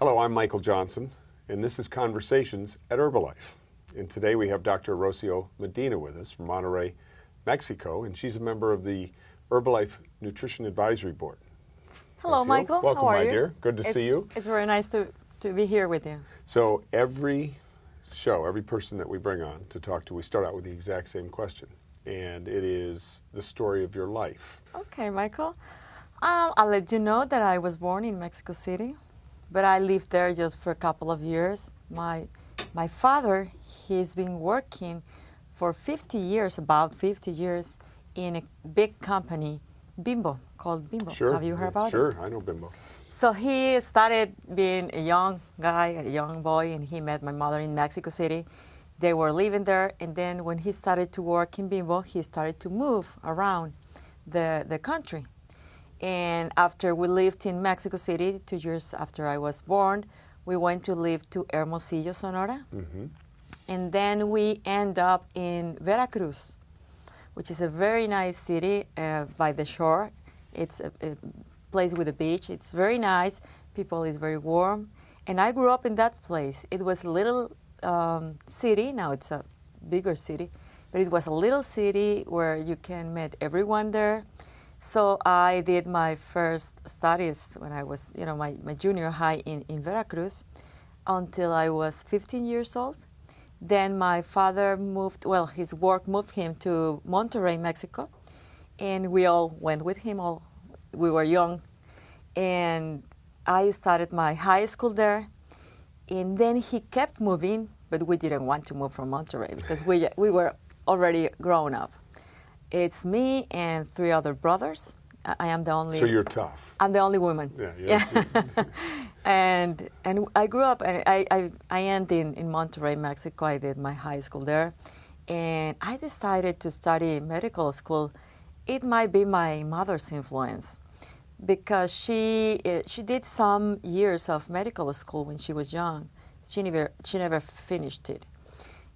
Hello, I'm Michael Johnson, and this is Conversations at Herbalife. And today we have Dr. Rocio Medina with us from Monterrey, Mexico, and she's a member of the Herbalife Nutrition Advisory Board. Hello, Rocio, Michael. welcome, How are my you? dear. Good to see you. It's very nice to be here with you. So every show, every person that we bring on to talk to, we start out with the exact same question, and it is the story of your life. Okay, Michael. I'll let you know that I was born in Mexico City, but I lived there just for a couple of years. My father, he's been working for 50 years, about 50 years, in a big company, Bimbo, called Bimbo. Sure. Have you heard about it? Sure, I know Bimbo. So he started being a young guy, a young boy, and he met my mother in Mexico City. They were living there, and then when he started to work in Bimbo, he started to move around the country. And after we lived in Mexico City, 2 years after I was born, we went to live to Hermosillo, Sonora. Mm-hmm. And then we end up in Veracruz, which is a very nice city by the shore. It's a place with a beach. It's very nice. People is very warm. And I grew up in that place. It was a little city. Now it's a bigger city. But it was a little city where you can meet everyone there. So I did my first studies when I was, my junior high in Veracruz until I was 15 years old. Then my father his work moved him to Monterrey, Mexico, and we all went with him. We were young, and I started my high school there, and then he kept moving, but we didn't want to move from Monterrey because we were already grown up. It's me and 3 other brothers. I am the only. So you're tough. I'm the only woman. Yeah. And I grew up, and I ended in Monterrey, Mexico. I did my high school there, and I decided to study medical school. It might be my mother's influence, because she did some years of medical school when she was young. She never finished it,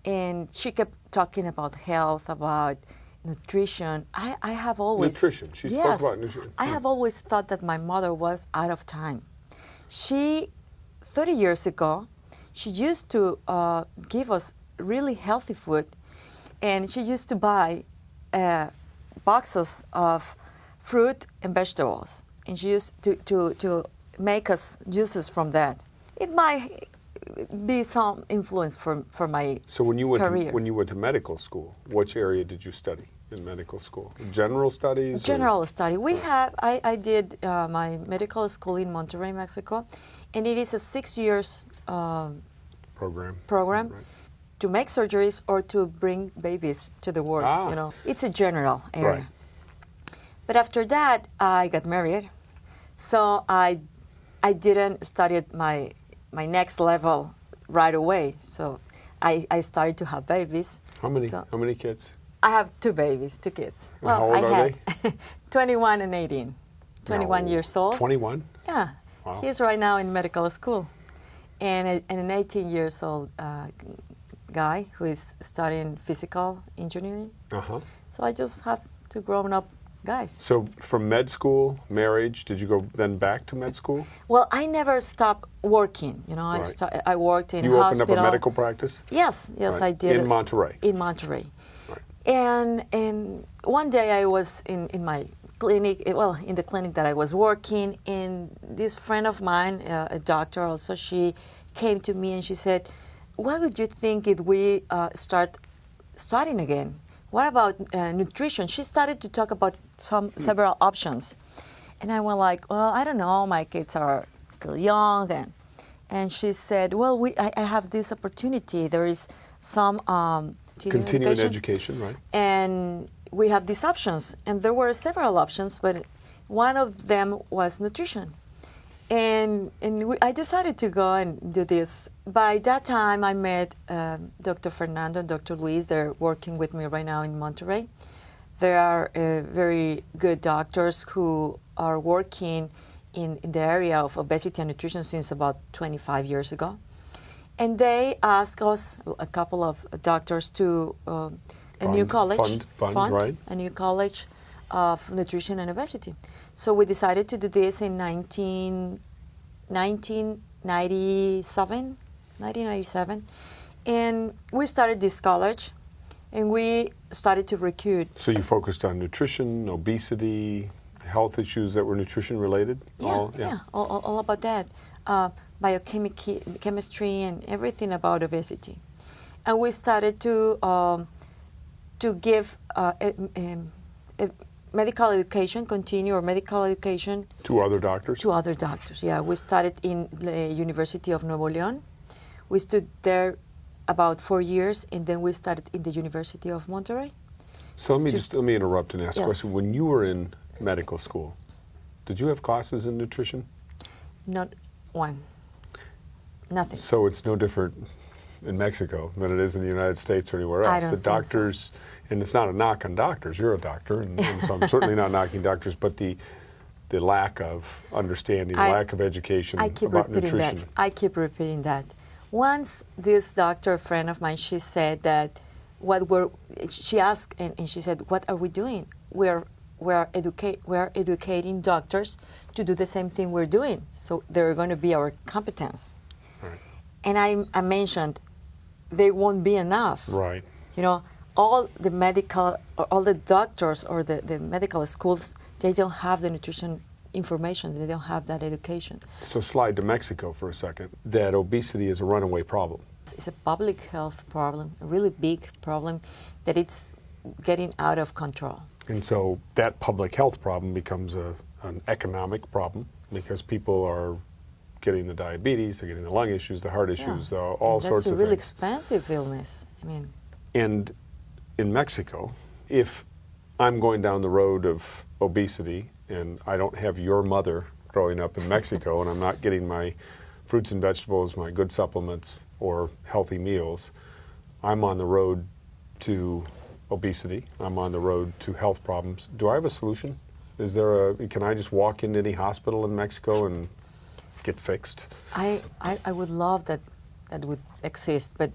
and she kept talking about health, about nutrition. I have always nutrition. She spoke about nutrition. I have always thought that my mother was out of time. 30 years ago, she used to give us really healthy food, and she used to buy boxes of fruit and vegetables, and she used to make us juices from that. It might be some influence for my So when you went to medical school, which area did you study in medical school? General studies? General study. I did my medical school in Monterrey, Mexico, and it is a 6 years program right, to make surgeries or to bring babies to the world. It's a general area. Right. But after that, I got married, so I didn't study my next level right away. So I started to have babies. How many kids? I have 2 kids. And how old are they? 21 and 18. 21 years old. 21? Yeah. Wow. He's right now in medical school. And an 18 years old guy who is studying physical engineering. Uh-huh. So I just have 2 grown-up guys. So from med school, marriage, did you go then back to med school? Well, I never stopped working. Right. I worked in you a hospital. You opened up a medical practice? Yes, right. I did. In Monterrey? In Monterrey. Right. And one day I was in my clinic, in the clinic that I was working, and this friend of mine, a doctor also, she came to me and she said, what would you think if we start studying again? What about nutrition? She started to talk about several options. And I went like, well, I don't know, my kids are still young. And she said, well, I have this opportunity. There is some continuing education, right? And we have these options. And there were several options, but one of them was nutrition. And I decided to go and do this. By that time, I met Dr. Fernando and Dr. Luis. They're working with me right now in Monterrey. They are very good doctors who are working in the area of obesity and nutrition since about 25 years ago. And they asked us, a couple of doctors, to a new college, right? A new college of nutrition and obesity. So we decided to do this in 1997. And we started this college, and we started to recruit. So you focused on nutrition, obesity, health issues that were nutrition related? All about that. Biochemistry and everything about obesity. And we started to give medical education, continue our medical education. To other doctors? To other doctors, yeah. We started in the University of Nuevo León. We stood there about 4 years, and then we started in the University of Monterrey. So let me interrupt and ask a Yes. question. When you were in medical school, did you have classes in nutrition? Not one. Nothing. So it's no different in Mexico than it is in the United States or anywhere else. I don't The think so. doctors, and it's not a knock on doctors, you're a doctor, and so I'm certainly not knocking doctors, but the lack of understanding, lack of education about nutrition. I keep repeating that. Once this doctor friend of mine, she said that she asked and she said, what are we doing? We're educating doctors to do the same thing we're doing. So they're going to be our competence. Right. And I mentioned they won't be enough. Right. You know, all the doctors or the medical schools, they don't have the nutrition information. They don't have that education. So slide to Mexico for a second. That obesity is a runaway problem. It's a public health problem, a really big problem that it's getting out of control. And so that public health problem becomes an economic problem because people are getting the diabetes, they're getting the lung issues, the heart issues, all sorts of things. That's a really expensive illness. I mean. And in Mexico, if I'm going down the road of obesity and I don't have your mother growing up in Mexico and I'm not getting my fruits and vegetables, my good supplements or healthy meals, I'm on the road to obesity. I'm on the road to health problems. Do I have a solution? Can I just walk into any hospital in Mexico and get fixed? I would love that would exist, but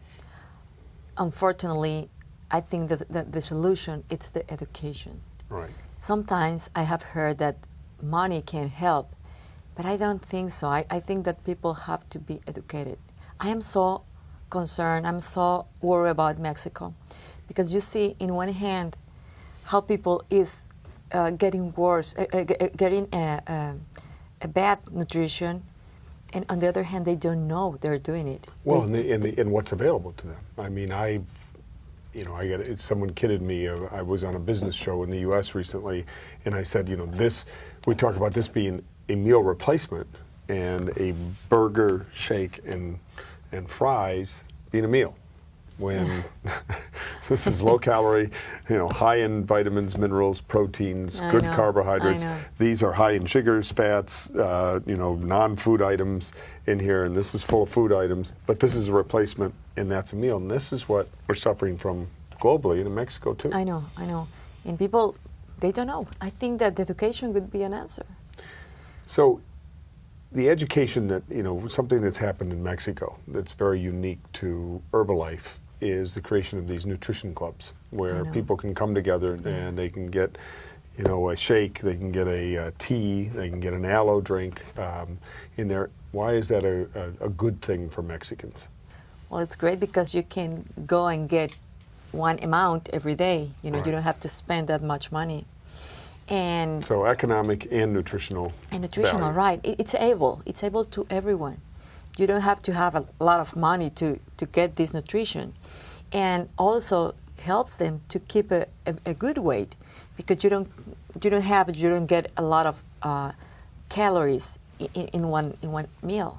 unfortunately, I think that the solution it's the education. Right. Sometimes I have heard that money can help, but I don't think so. I think that people have to be educated. I am so concerned, I'm so worried about Mexico, because you see, in one hand, how people is getting worse, getting a bad nutrition, and on the other hand, they don't know they're doing it. Well, and what's available to them. I mean, someone kidded me. I was on a business show in the U.S. recently, and I said, we talk about this being a meal replacement and a burger, shake, and fries being a meal. When this is low calorie, high in vitamins, minerals, proteins, good carbohydrates. These are high in sugars, fats, non-food items in here, and this is full of food items. But this is a replacement, and that's a meal. And this is what we're suffering from globally and in Mexico too. I know. And people, they don't know. I think that education would be an answer. So the education that, something that's happened in Mexico that's very unique to Herbalife is the creation of these nutrition clubs where people can come together and they can get, a shake, they can get a tea, they can get an aloe drink in there. Why is that a good thing for Mexicans? Well, it's great because you can go and get one amount every day. You don't have to spend that much money. And so economic and nutritional. And nutritional, value. right. It's able to everyone. You don't have to have a lot of money to get this nutrition. And also helps them to keep a good weight because you don't get a lot of calories in one meal,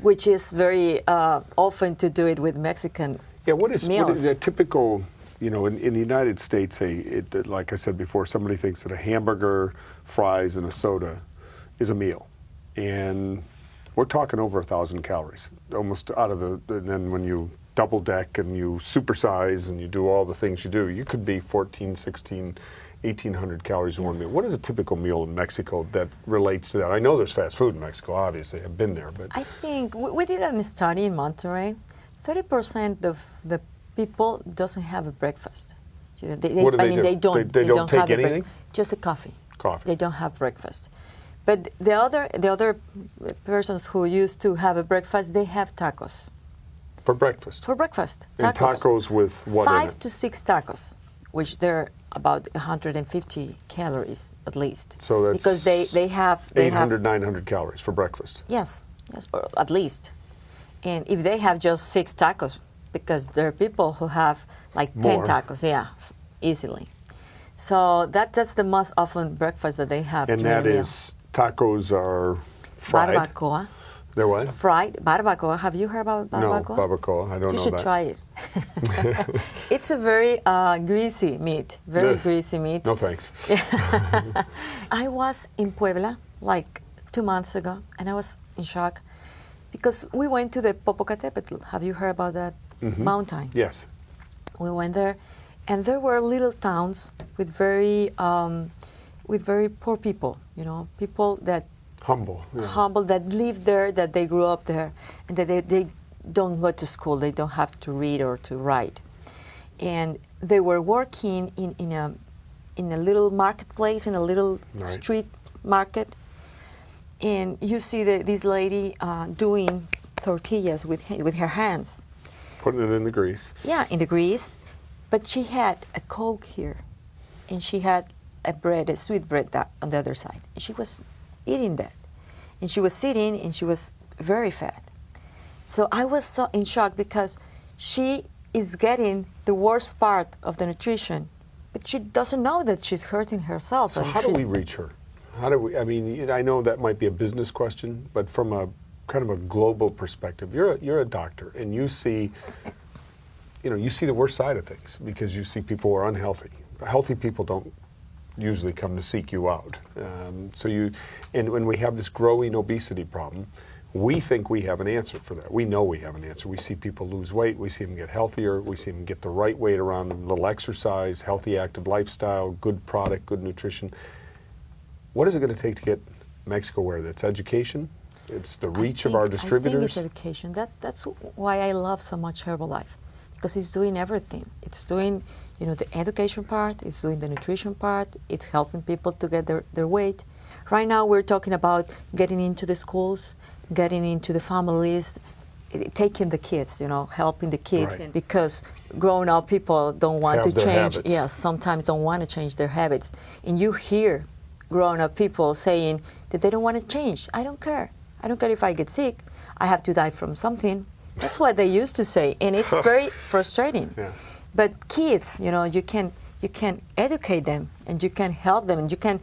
which is very often to do it with Mexican what is a typical, in the United States, like I said before, somebody thinks that a hamburger, fries, and a soda is a meal. And we're talking over 1,000 calories, almost out of and then when you double deck and you supersize and you do all the things you do, you could be 14, 16, 1,800 calories in one meal. What is a typical meal in Mexico that relates to that? I know there's fast food in Mexico, obviously. I've been there. But I think we did a study in Monterrey. 30% of the people doesn't have a breakfast. What do they do? They don't take have anything? Just a coffee. Coffee. They don't have breakfast. But the other persons who used to have a breakfast, they have tacos. For breakfast? For breakfast. And tacos with what in it? 5 to 6 tacos, which they're about 150 calories at least. So that's because they have 800, 900 calories for breakfast. Yes, or at least. And if they have just 6 tacos, because there are people who have like 10 More. tacos, easily. So that's the most often breakfast that they have. And during that a meal. is, tacos are fried. Barbacoa. They're what? Fried barbacoa. Have you heard about barbacoa? No, barbacoa. I don't know that. You should try it. It's a very greasy meat. Very greasy meat. No thanks. I was in Puebla like 2 months ago, and I was in shock because we went to the Popocatépetl. Have you heard about that mountain? Yes. We went there, and there were little towns with very poor people. You know, people that Humble. Yeah. humble, that live there, that they grew up there, and that they don't go to school. They don't have to read or to write, and they were working in a little marketplace, in a little street market, and you see this lady doing tortillas with her hands. Putting it in the grease. Yeah, in the grease, but she had a Coke here, and she had a sweet bread on the other side. And she was eating that, and she was sitting, and she was very fat. So I was so in shock because she is getting the worst part of the nutrition, but she doesn't know that she's hurting herself. So how do we reach her? How do we? I mean, I know that might be a business question, but from a kind of a global perspective, you're a doctor, and you see the worst side of things because you see people who are unhealthy. Healthy people don't usually come to seek you out. And when we have this growing obesity problem, we think we have an answer for that. We know we have an answer. We see people lose weight. We see them get healthier. We see them get the right weight around them, little exercise, healthy, active lifestyle, good product, good nutrition. What is it going to take to get Mexico where? That's education? It's the reach of our distributors? I think it's education. That's why I love so much Herbalife, because it's doing everything. It's doing, the education part, it's doing the nutrition part, it's helping people to get their weight. Right now we're talking about getting into the schools, getting into the families, taking the kids, helping the kids. Right. Because grown-up people don't want Have to their change. habits. Yes, sometimes don't want to change their habits. And you hear grown-up people saying that they don't want to change. I don't care. I don't care if I get sick. I have to die from something. That's what they used to say, and it's very frustrating. Yeah. But kids, you can educate them, and you can help them, and you can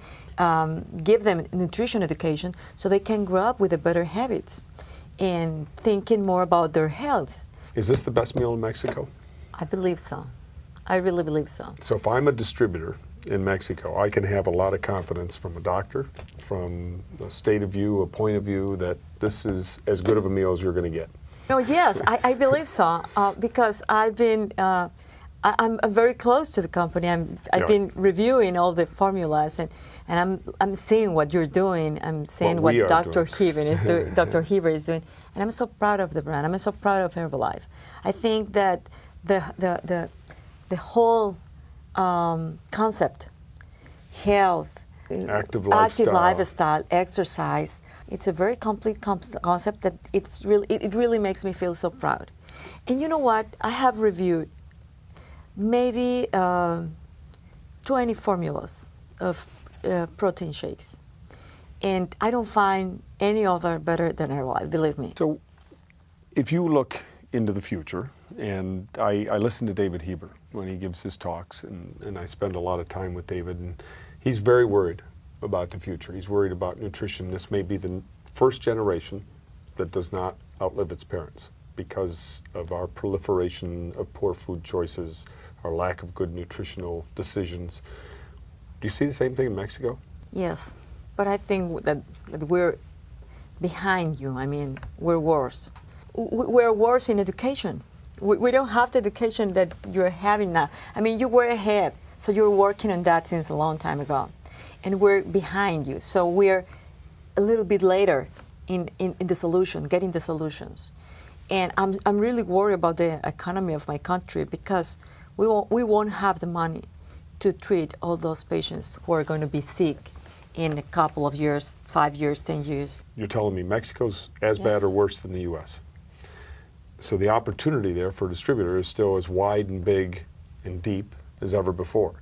give them nutrition education so they can grow up with the better habits and thinking more about their health. Is this the best meal in Mexico? I believe so. I really believe so. So if I'm a distributor in Mexico, I can have a lot of confidence from a doctor, from a state of view, a point of view, that this is as good of a meal as you're going to get. No, yes, I believe so, because I've been, I'm very close to the company. I've been reviewing all the formulas, and I'm seeing what you're doing. I'm seeing what Dr. Heber is doing. Dr. Heber is doing, and I'm so proud of the brand. I'm so proud of Herbalife. I think that the whole concept, health, active lifestyle, exercise. It's a very complete concept that it really makes me feel so proud. And you know what? I have reviewed maybe 20 formulas of protein shakes, and I don't find any other better than Herbalife, believe me. So if you look into the future, and I listen to David Heber when he gives his talks, and I spend a lot of time with David, and he's very worried about the future. He's worried about nutrition. This may be the first generation that does not outlive its parents because of our proliferation of poor food choices, our lack of good nutritional decisions. Do you see the same thing in Mexico? Yes, but I think that we're behind you. I mean, we're worse. We're worse in education. We don't have the education that you're having now. I mean, you were ahead, so you're working on that since a long time ago. And we're behind you, so we're a little bit later in the solution, getting the solutions. And I'm really worried about the economy of my country because we won't have the money to treat all those patients who are going to be sick in a couple of years, 5 years, 10 years. You're telling me Mexico's as bad or Yes. worse than the U.S.? So the opportunity there for a distributor is still as wide and big and deep as ever before.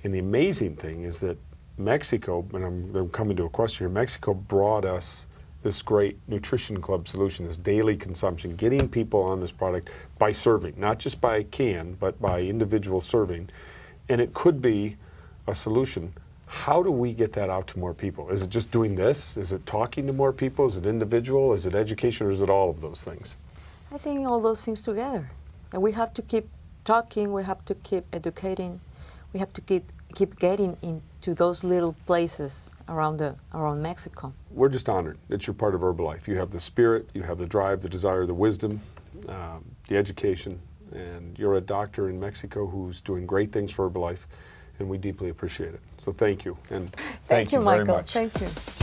And the amazing thing is that Mexico, and I'm coming to a question here, Mexico brought us this great nutrition club solution, this daily consumption, getting people on this product by serving, not just by can, but by individual serving. And it could be a solution. How do we get that out to more people? Is it just doing this? Is it talking to more people? Is it individual? Is it education? Or is it all of those things? I think all those things together. And we have to keep talking, we have to keep educating, we have to keep getting into those little places around Mexico. We're just honored that you're part of Herbalife. You have the spirit, you have the drive, the desire, the wisdom, the education, and you're a doctor in Mexico who's doing great things for Herbalife, and we deeply appreciate it. So thank you. And Thank you, very Michael. much. Thank you.